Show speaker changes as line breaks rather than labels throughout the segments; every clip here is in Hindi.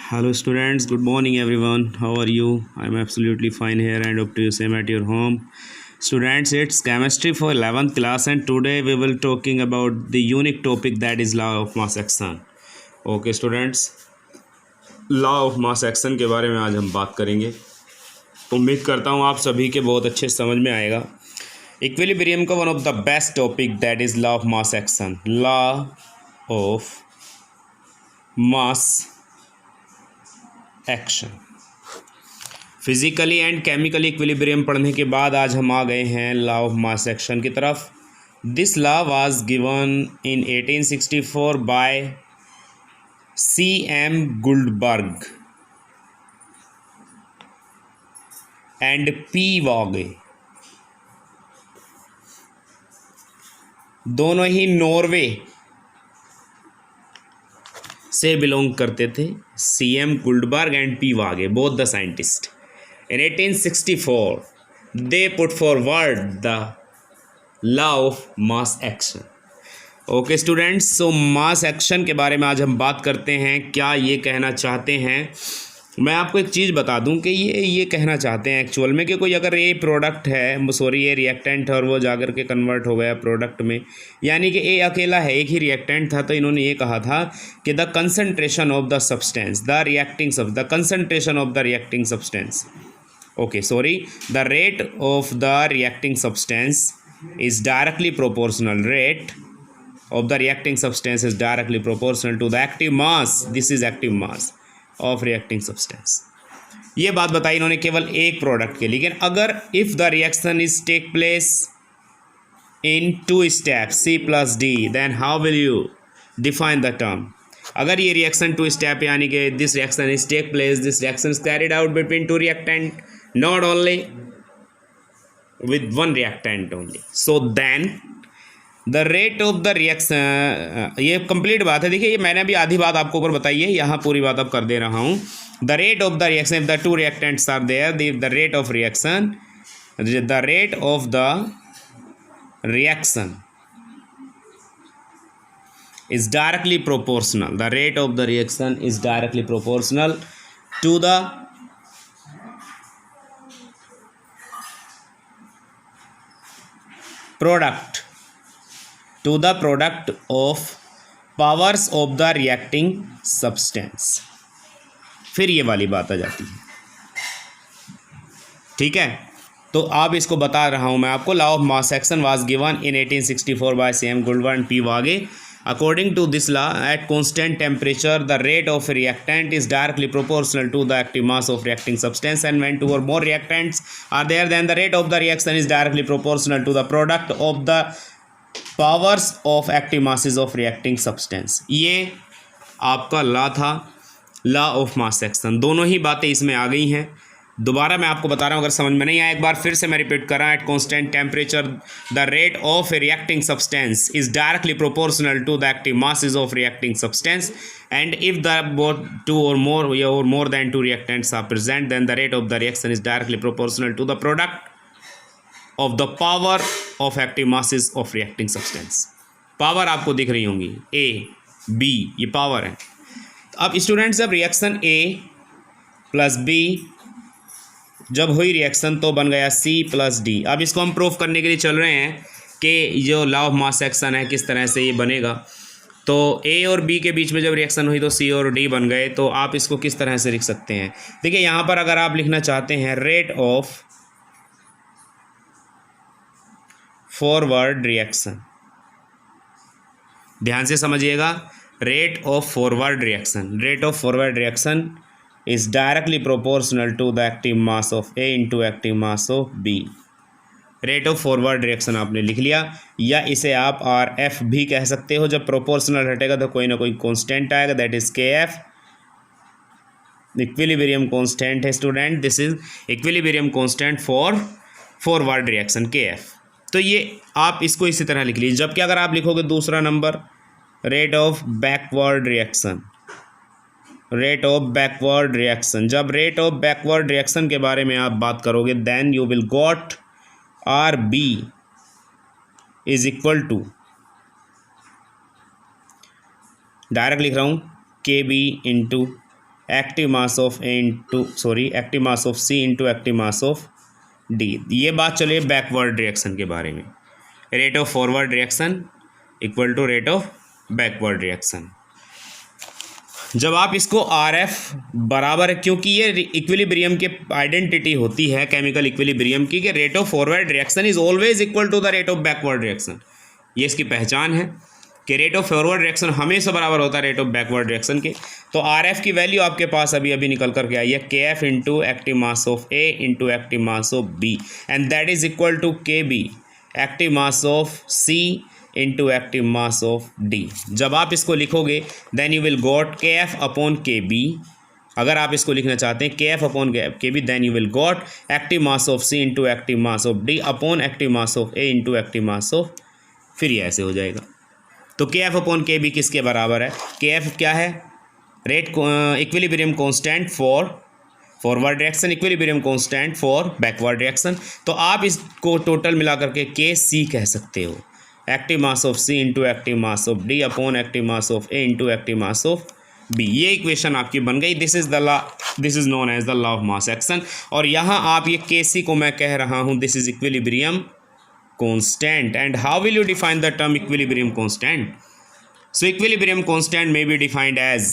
Hello students, good morning everyone. How are you? I'm absolutely fine here and hope to you same at your home. Students, it's chemistry for 11th class and today we will talking about the unique topic that is law of mass action. Okay students, law of mass action के बारे में आज हम बात करेंगे। उम्मीद करता हूँ आप सभी के बहुत अच्छे समझ में आएगा। इक्विलिब्रियम का one of the best topic that is law of mass action. Law of mass action, physically and chemically equilibrium पढ़ने के बाद आज हम आ गए हैं लॉ ऑफ मास एक्शन की तरफ। This law was given in 1864 by C.M. Guldberg and P. Waage. दोनों ही नॉर्वे से बिलोंग करते थे। C.M. Guldberg and P. Waage, both the scientist. In 1864 they put forward the law of mass action. Okay students, so mass action के बारे में आज हम बात करते हैं। क्या ये कहना चाहते हैं, मैं आपको एक चीज़ बता दूं कि ये कहना चाहते हैं एक्चुअल में कि कोई अगर ये प्रोडक्ट है, सॉरी ये रिएक्टेंट है और वो जाकर के कन्वर्ट हो गया प्रोडक्ट में, यानी कि ए अकेला है, एक ही रिएक्टेंट था, तो इन्होंने ये कहा था कि the concentration of the substance, the concentration of the reacting substance, okay sorry, the rate of the reacting substance is directly proportional, rate of the reacting substance is directly proportional to the active mass, this is active mass of reacting substance। ये बात बताई इन्होंने केवल एक प्रोडक्ट के। लेकिन अगर if the reaction is take place in two step C plus D, then how will you define the term? अगर ये रिएक्शन टू स्टेप यानी कि this reaction is take place, this reaction is carried out between two reactant, not only with one reactant only, so then the rate of the reaction, ये कंप्लीट बात है। देखिए ये मैंने अभी आधी बात आपको ऊपर बताई है, यहाँ पूरी बात अब कर दे रहा हूँ। The rate of the reaction, if the two reactants are there, the rate of reaction, the rate of the reaction is directly proportional, the rate of the reaction is directly proportional to the product of powers of the reacting substance। फिर ये वाली बात आ जाती है, ठीक है। तो अब इसको बता रहा हूँ मैं आपको। Law of mass action was given in 1864 by C.M. Guldberg and P. Waage. According to this law, at constant temperature, the rate of a reactant is directly proportional to the active mass of reacting substance, and when two or more reactants are there, then the rate of the reaction is directly proportional to the product of the powers of active masses of reacting substance। ये आपका लॉ था, लॉ ऑफ मास एक्शन। दोनों ही बातें इसमें आ गई हैं। दोबारा मैं आपको बता रहा हूँ, अगर समझ में नहीं आया एक बार फिर से मैं रिपीट कर रहा हूँ। At constant temperature the rate of a reacting substance is directly proportional to the active masses of reacting substance, and if the both two or more than two reactants are present, then the rate of the reaction is directly proportional to the product of the power of active masses of reacting substance. Power आपको दिख रही होंगी, ए बी, ये पावर है। अब स्टूडेंट्स, जब रिएक्शन ए प्लस बी जब हुई रिएक्शन तो बन गया C plus D। अब इसको हम प्रूफ करने के लिए चल रहे हैं कि जो लॉ ऑफ मास एक्शन है किस तरह से ये बनेगा। तो A और B के बीच में जब रिएक्शन हुई तो C और D बन गए। तो आप इसको किस तरह से लिख सकते हैं, देखिए यहाँ पर अगर आप लिखना चाहते हैं रेट ऑफ फॉरवर्ड रिएक्शन, ध्यान से समझिएगा, rate of forward reaction, rate of forward reaction is directly proportional to the active mass of A into active mass of B। Rate of forward reaction आपने लिख लिया, या इसे आप RF भी कह सकते हो। जब प्रोपोर्शनल हटेगा तो कोई ना कोई कांस्टेंट आएगा, that is KF, equilibrium constant है student, this is equilibrium constant for forward reaction KF। तो ये आप इसको इसी तरह लिख लीजिए। जबकि अगर आप लिखोगे दूसरा number, rate of backward reaction, rate of backward reaction, जब रेट ऑफ बैकवर्ड रिएक्शन के बारे में आप बात करोगे, then you will got RB is equal to, direct लिख रहा हूँ, KB into active mass of A into active mass of C into active mass of D. ये बात चलिए बैकवर्ड रिएक्शन के बारे में। Rate of forward reaction equal to rate of backward reaction. जब आप इसको आर एफ बराबर, क्योंकि ये इक्विलिब्रियम के आइडेंटिटी होती है केमिकल इक्विलिब्रियम की, कि rate of forward reaction is always equal to the rate of backward reaction. ये इसकी पहचान है कि रेट ऑफ फॉरवर्ड रिएक्शन हमेशा बराबर होता है रेट ऑफ बैकवर्ड रिएक्शन के। तो आर एफ की वैल्यू आपके पास अभी अभी निकल करके आई है, K F into active mass of A into active mass of B, and that is equal to K B active mass of C into active mass of D. जब आप इसको लिखोगे then you will got K F upon K B. अगर आप इसको लिखना चाहते हैं K F upon K B, then you will got active mass of C into active mass of D upon active mass of A into active mass of, फिर ये ऐसे हो जाएगा। तो के एफ अपॉन के बी किसके बराबर है? के एफ क्या है? Rate equilibrium constant for forward reaction, equilibrium constant for backward reaction. तो आप इसको टोटल मिला करके के सी कह सकते हो, active mass of C into active mass of D upon active mass of A into active mass of B. ये इक्वेशन आपकी बन गई। This is the law, this is known as the law of mass action. और यहाँ आप ये के सी को मैं कह रहा हूँ this is equilibrium constant. And how will you define the term equilibrium constant? So equilibrium constant may be defined as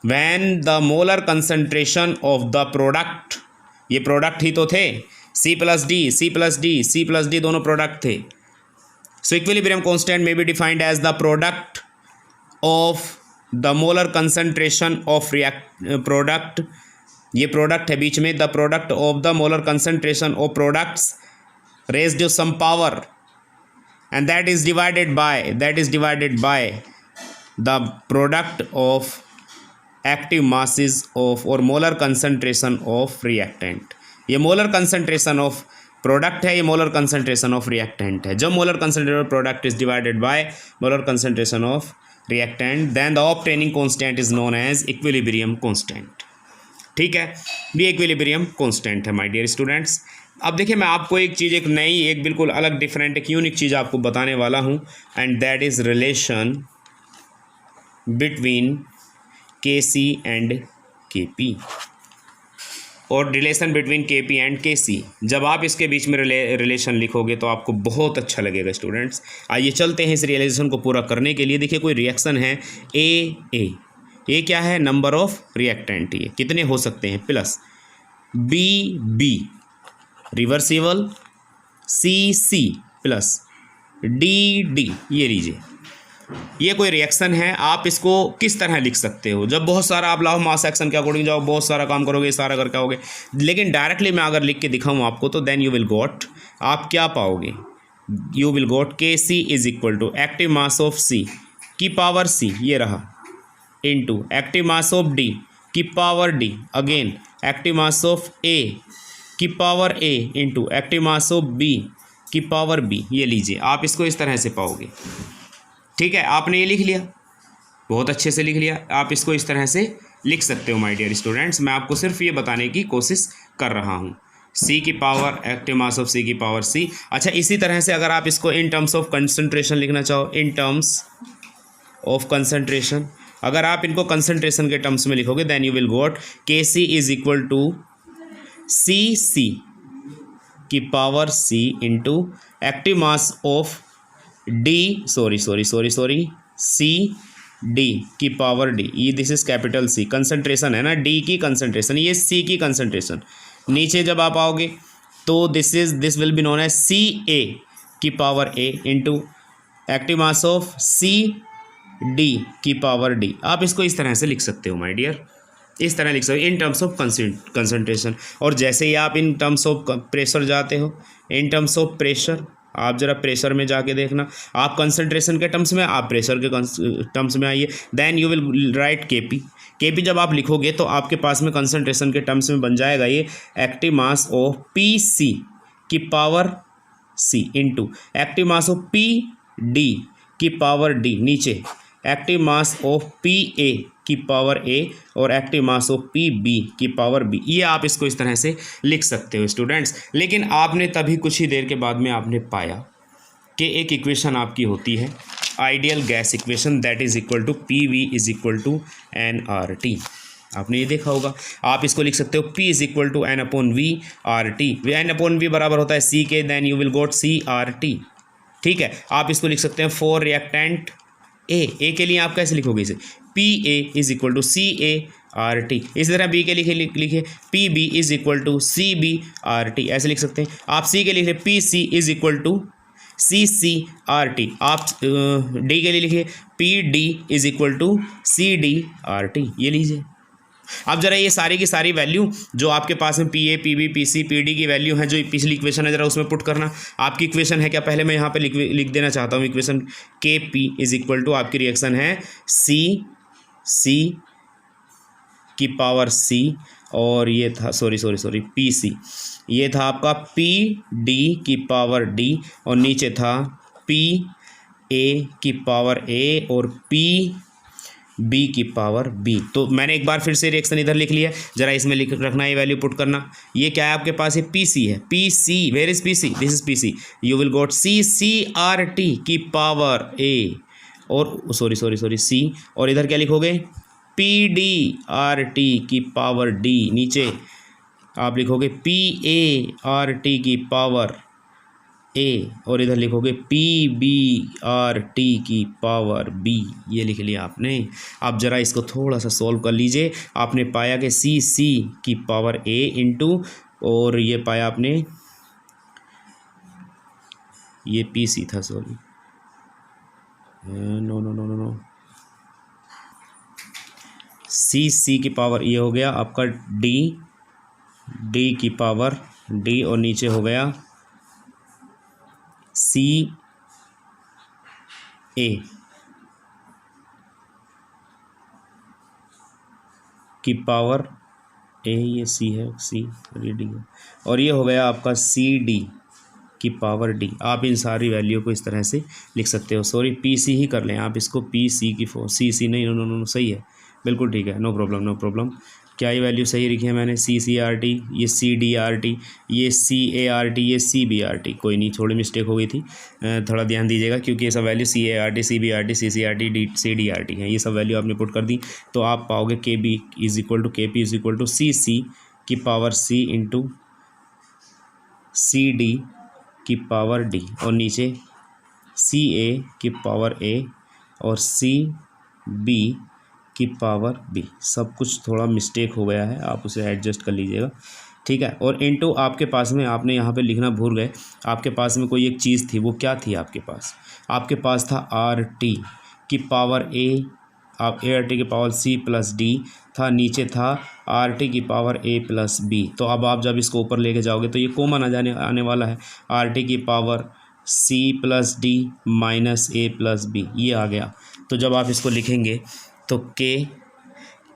when the molar concentration of the product, ये product ही तो थे, C plus D, C plus D, C plus D दोनों product थे। So equilibrium constant may be defined as the product of the molar concentration of product, ये product है बीच में, the product of the molar concentration of products raised to some power, and that is divided by the product of active masses of or molar concentration of reactant। ये molar concentration of product है, ये molar concentration of reactant है। जब molar concentration of product is divided by molar concentration of reactant, then the obtaining constant is known as equilibrium constant। ठीक है, ये इक्विलिब्रियम कांस्टेंट है माय डियर स्टूडेंट्स। अब देखिए मैं आपको एक चीज़, एक नई, एक बिल्कुल अलग, डिफरेंट, एक यूनिक चीज़ आपको बताने वाला हूँ, and that is relation between के सी एंड के पी, और रिलेशन बिटवीन के पी एंड के सी। जब आप इसके बीच में रिलेशन लिखोगे तो आपको बहुत अच्छा लगेगा स्टूडेंट्स। आइए चलते हैं इस रिलेशन को पूरा करने के लिए। देखिए कोई रिएक्शन है ए क्या है? Number of reactant. ये कितने हो सकते हैं? Plus B reversible, C plus D. ये लीजिए, ये कोई रिएक्शन है। आप इसको किस तरह लिख सकते हो? जब बहुत सारा आप लॉ ऑफ मास एक्शन के अकॉर्डिंग जाओ, बहुत सारा काम करोगे, सारा करके आओगे, लेकिन डायरेक्टली मैं अगर लिख के दिखाऊँ आपको तो देन यू विल गॉट, आप क्या पाओगे? You will got K C is equal to active mass of C की पावर सी, ये रहा, into active mass of D की power D, again active mass of A की power A into active mass of B की पावर बी। ये लीजिए, आप इसको इस तरह से पाओगे। ठीक है, आपने ये लिख लिया, बहुत अच्छे से लिख लिया। आप इसको इस तरह से लिख सकते हो माय डियर स्टूडेंट्स। मैं आपको सिर्फ ये बताने की कोशिश कर रहा हूँ, सी की power active mass of C की पावर सी। अच्छा, इसी तरह से अगर आप इसको इन टर्म्स ऑफ कंसंट्रेशन लिखना चाहो, इन टर्म्स ऑफ कंसंट्रेशन, अगर आप इनको कंसंट्रेशन के टर्म्स में लिखोगे then you will got K C is equal to C की power C into active mass of D C D की पावर डी। ये this is capital C, concentration है ना, डी की कंसंट्रेशन, ये सी की कंसंट्रेशन। नीचे जब आप आओगे तो this will be known as C A की power A into active mass of C D की पावर डी। आप इसको इस तरह से लिख सकते हो माय डियर, इस तरह लिख सकते हो इन टर्म्स ऑफ कंसंट्रेशन। और जैसे ही आप इन टर्म्स ऑफ प्रेशर जाते हो, इन टर्म्स ऑफ प्रेशर, आप ज़रा प्रेशर में जाके देखना, आप कंसंट्रेशन के टर्म्स में, आप प्रेशर के टर्म्स में आइए, देन यू विल राइट के पी जब आप लिखोगे तो आपके पास में कंसंट्रेशन के टर्म्स में बन जाएगा ये active mass of P C की power C into active mass of P D की पावर डी, नीचे active mass of P A की पावर ए और active mass of P B की पावर बी। ये आप इसको इस तरह से लिख सकते हो स्टूडेंट्स। लेकिन आपने तभी कुछ ही देर के बाद में आपने पाया कि एक इक्वेशन आपकी होती है ideal gas equation, that is equal to P V is equal to N R T. आपने ये देखा होगा। आप इसको लिख सकते हो P is equal to N upon V R T. N upon V बराबर होता है C के, then you will got CRT। ठीक है, आप इसको लिख सकते हैं फॉर रिएक्टेंट ए के लिए आप कैसे लिखोगे इसे, PA is equal to CART। इसी तरह B के लिखे PB is equal to CBRT, ऐसे लिख सकते हैं। आप C के लिए PC is equal to CCRT। आप D के लिए लिखिए PD is equal to CDRT, ये लीजिए। अब जरा ये सारी की सारी वैल्यू जो आपके पास में PA PB PC PD की वैल्यू है, जो पिछली इक्वेशन है, जरा उसमें पुट करना। आपकी इक्वेशन है क्या, पहले मैं यहाँ पे लिख देना चाहता हूँ equation. KP is equal to आपकी रिएक्शन है C की पावर C, और ये था सॉरी PC, ये था आपका PD की पावर D, और नीचे था PA की पावर A और PB की पावर B। तो मैंने एक बार फिर से रिएक्शन इधर लिख लिया, जरा इसमें लिख रखना, ये वैल्यू पुट करना। ये क्या है आपके पास, ये PC है। PC, where is PC, this is PC। You will got CCRT की पावर A और सॉरी C, और इधर क्या लिखोगे PDRT की पावर D। नीचे आप लिखोगे PART की पावर A, और इधर लिखोगे PBRT की पावर B। ये लिख लिया आपने। अब जरा इसको थोड़ा सा सॉल्व कर लीजिए। आपने पाया कि CC की पावर A इंटू, और ये पाया आपने, ये PC था, सॉरी नो CC की पावर ये हो गया आपका D की पावर D, और नीचे हो गया CA की पावर A, ये C है, C D है, और ये हो गया आपका CD की पावर D। आप इन सारी वैल्यू को इस तरह से लिख सकते हो। सॉरी PC ही कर लें आप इसको, PC की CC नहीं, नो सही है, बिल्कुल ठीक है, नो प्रॉब्लम। क्या ये वैल्यू सही लिखी है मैंने, CCRT, ये CDRT, ये CART, ये CBRT, कोई नहीं, थोड़ी मिस्टेक हो गई थी, थोड़ा ध्यान दीजिएगा, क्योंकि ये सब value CART CBRT CCRT CDRT हैं, ये सब वैल्यू आपने पुट कर दी। तो आप पाओगे KB is equal to CC की पावर C इंटू CD की पावर D, और नीचे CA की पावर A और CB की पावर B। सब कुछ थोड़ा मिस्टेक हो गया है, आप उसे एडजस्ट कर लीजिएगा, ठीक है। और इनटू आपके पास में, आपने यहाँ पे लिखना भूल गए, आपके पास में कोई एक चीज़ थी, वो क्या थी आपके पास था RT की पावर A, आप ART की पावर C प्लस D था, नीचे था RT की पावर A प्लस B। तो अब आप जब इसको ऊपर लेके जाओगे तो ये कॉमन आने वाला है, RT की power C plus D minus A plus B, ये आ गया। तो जब आप इसको लिखेंगे तो K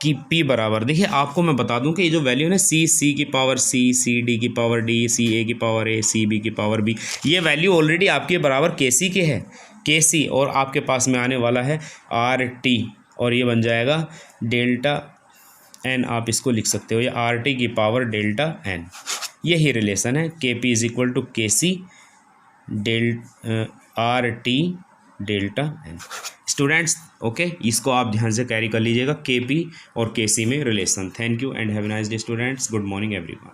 की P बराबर, देखिए आपको मैं बता दूं कि ये जो वैल्यू है ना, C की पावर C, CD की पावर D, CA की पावर A, CB की पावर B, ये वैल्यू ऑलरेडी आपके बराबर KC के है, KC, और आपके पास में आने वाला है RT, और ये बन जाएगा डेल्टा N। आप इसको लिख सकते हो, ये RT की पावर डेल्टा N। यही रिलेशन है, KP is equal to KC RT delta N। Students okay, इसको आप ध्यान से कैरी कर लीजिएगा, KP और KC में relation. Thank you and have a nice day students, good morning everyone.